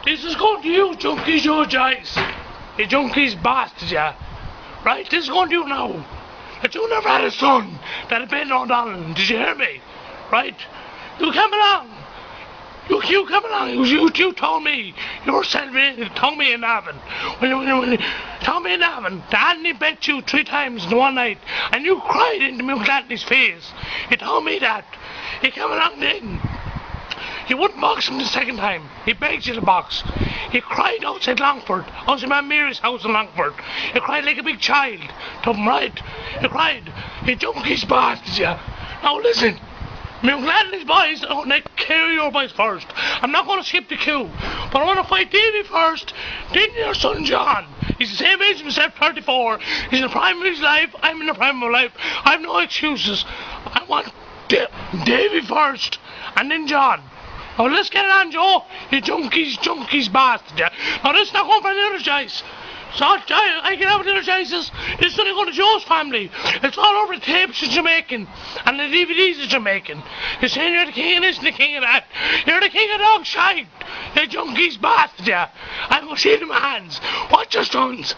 This is going to you, junkies, you Joyce. You junkies bastards, yeah. Right, this is going to you now. That you never had a son that had been on Donald. Did you hear me? Right? You come along. You come along. You told me you were sending Tommy and Avon. When Tommy and Avon, the Anthony bet you 3 times in one night, and you cried into me with Anthony's face. You told me that. He came along then. You wouldn't box him the second time. He begged you to box. He cried outside Longford, outside my Mary's house in Longford. He cried like a big child. To him, right? He cried. You junkies bastards, yeah. Now listen. Me and Gladys boys, I'm going to carry your boys first. I'm not going to skip the queue. But I want to fight Davy first. Then your son John. He's the same age as myself, 34. He's in the prime of his life. I'm in the prime of my life. I have no excuses. I want Davy first. And then John. Now let's get it on, Joe. You junkies bastard. Yeah. Now this is not going for the other Joyce. So I can have the other Joyces. It's only going to Joe's family. It's all over the tapes that you're making and the DVDs that you're making. You're saying you're the king of this and the king of that. You're the king of dog shite. You junkies bastard, yeah. I'm going to see it in my hands. Watch your sons.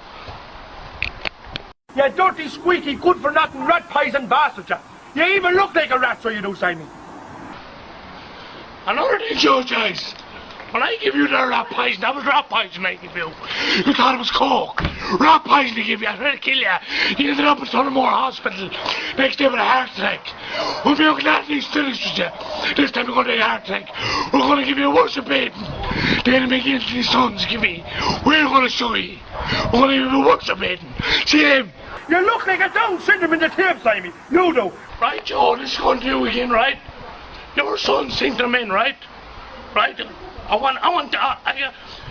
You dirty, squeaky, good-for-nothing, rat-poison bastard, yeah. You even look like a rat, so you do, Simon. Another thing, Joyce. When I give you the rat poison, that was rat poison I give you. You thought it was coke. Rat poison I give you, I tried to kill you. You ended up in Tullamore Hospital. Next day with a heart attack. When me and Anthony's finished with you, this time we're going to get a heart attack. We're going to give you a worse beating. The enemy Anthony's sons give me. We're going to show you. We're going to give you a worse beating. See them? You look like a Down syndrome in the tape, Simon. You do. Right, Joe, this is going to you again, right? Your sons think they're men, right? Right?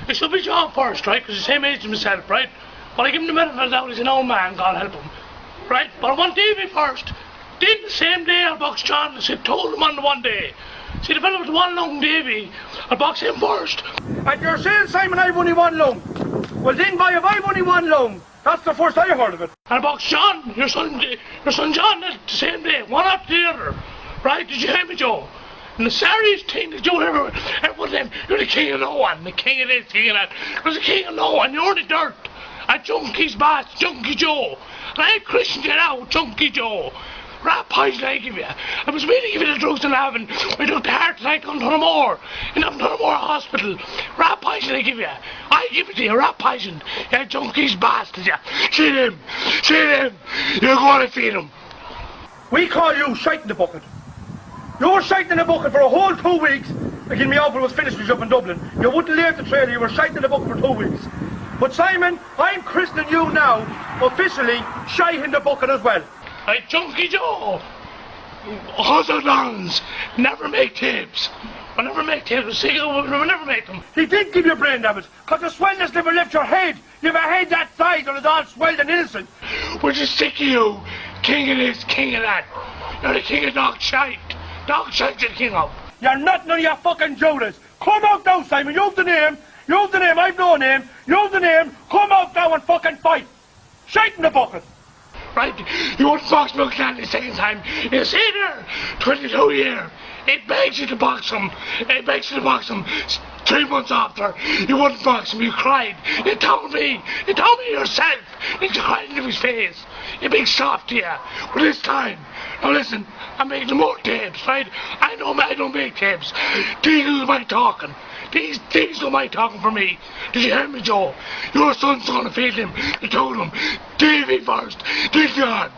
It should be John first, right? Because he's the same age as myself, right? But I give him the benefit of the doubt, he's an old man, God help him. Right? But I want Davy first. Then the same day I'll box John, I told him on the one day. See, the fellow with one lung, Davy, I'll box him first. And you're saying, Simon, I've only one lung. Well then, boy, if I've only one lung, that's the first I heard of it. And I box John, your son John, the same day, one after the other. Right? Did you hear me, Joe? And the sorriest thing that you ever, everyone them, you're the king of no one, the king of this, king of that. You're the king of no one, you're the dirt. A junkie's boss, Junkie Joe. And I christened you now, Junkie Joe. Rat poison I give you. I was meaning to give you the drugs in heaven. We took the heart attack on Tullamore, in Tullamore Hospital. Rat poison I give you. I give it to you, rat poison. You junkie's bastard, you. See them. You're going to feed them. We call you shite in the bucket. You were shite in the bucket for a whole 2 weeks. Again, me offer was finished with you up in Dublin. You wouldn't leave the trailer, you were shite in the bucket for 2 weeks. But Simon, I'm christening you now, officially, shite in the bucket as well. Hey, Junkie Joe! Hustlers never make tapes. We'll never make tapes, we'll never make them. He did give you brain damage, because the swellness never left your head. You have a head that size and it's all swelled and innocent. We're just sick of you. King of this, king of that. You're the king of dog shite. Dog shite you're the king of. You're not none of your fucking Judas. Come out now, Simon. You've the name. I've no name. You've the name. Come out now and fucking fight. Shite in the bucket. Right? You won't box Milk Land the second time. You see there, 22 years. It begs you to box him. 3 months after, you wouldn't box him, you cried. You told me yourself. You cried into his face. You big softy, yeah. But this time, now listen, I'm making more tapes, right? I don't make tapes. These are my talking. These are my talking for me. Did you hear me, Joe? Your son's gonna feed him. You told him, Davy first, then John.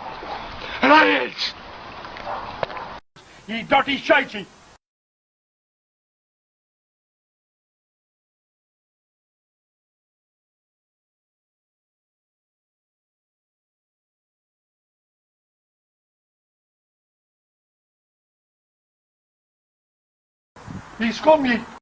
And I else. You dirty shitey. You scum, ye.